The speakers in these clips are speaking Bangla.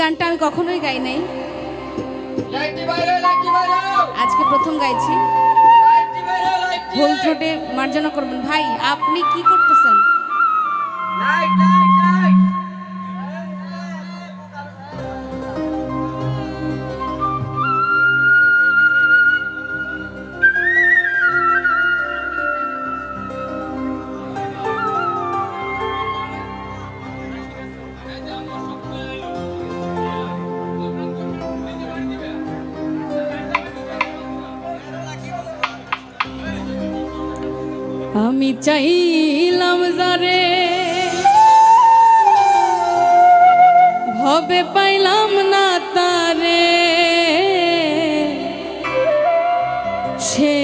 গানটা আমি কখনোই গাই নাই, আজকে প্রথম গাইছি। ভুল ত্রুটি মার্জনা করবেন। ভাই আপনি কি করতেছেন? আমি চাইলাম যারে ভবে পাইলাম না তারে, সে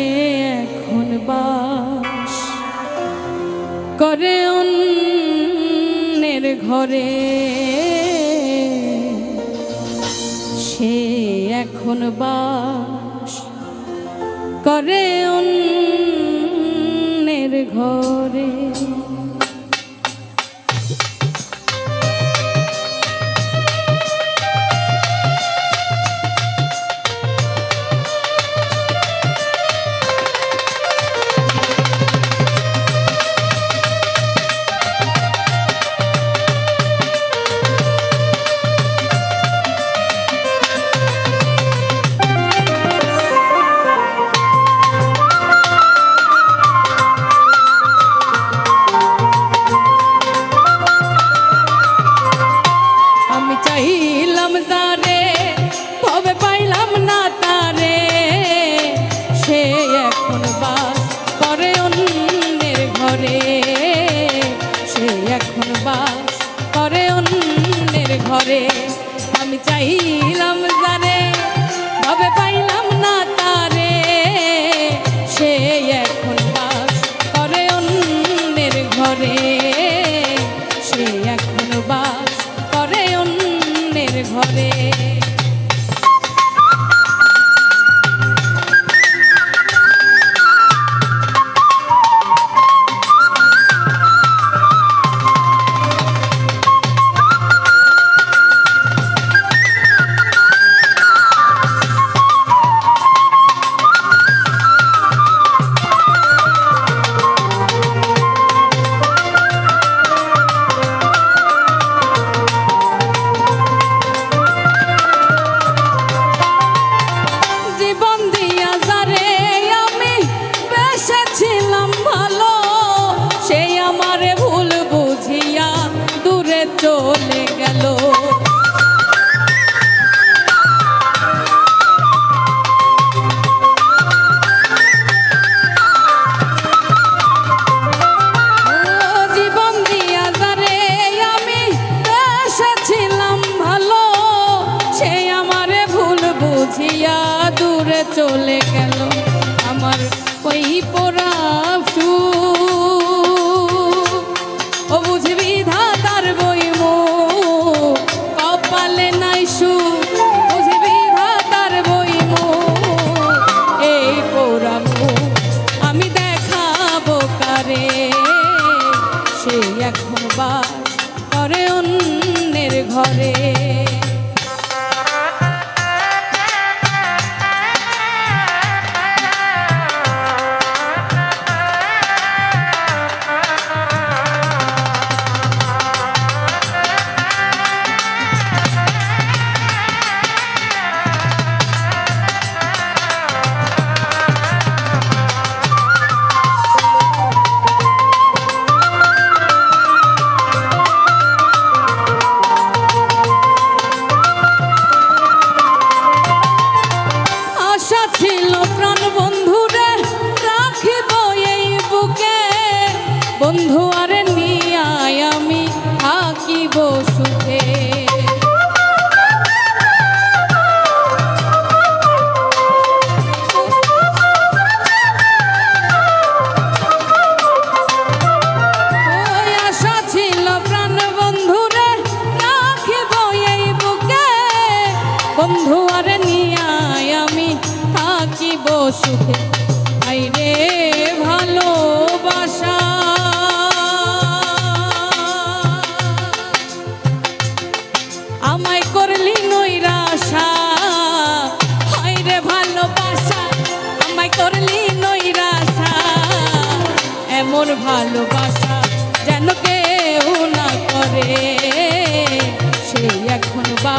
এখন বাস করে অন্যের ঘরে, সে এখন বাস করে অন্যের ঘরে। আমি চাইলাম যারে ভবে পাইলাম না তারে, সে এখন বাস করে অন্যের ঘরে, সে এখন বাস করে অন্যের ঘরে। চলে গেল জীবন দিয়া যারে আমি এসেছিলাম ভালো, সে আমারে ভুল বুঝিয়া দূরে চলে গেল। আমার ওই পোড়া ও বুঝবি ধাতার বই কপালে নাই সুখ, বুঝবি ধাতার বই এই পোড়া আমি দেখাবো কারে, সে এখন বাস করে অন্যের ঘরে। বন্ধু আরে নিয়া আমি থাকিব সুখে, আশা ছিল প্রাণ বন্ধুরে রাখিব এই বুকে, বন্ধু আরে নিয়া আমি থাকিব সুখে। আইরে ভালোবাসা আমায় করলি ভালোবাসা যেন কেউ না করে, সেই এখন বা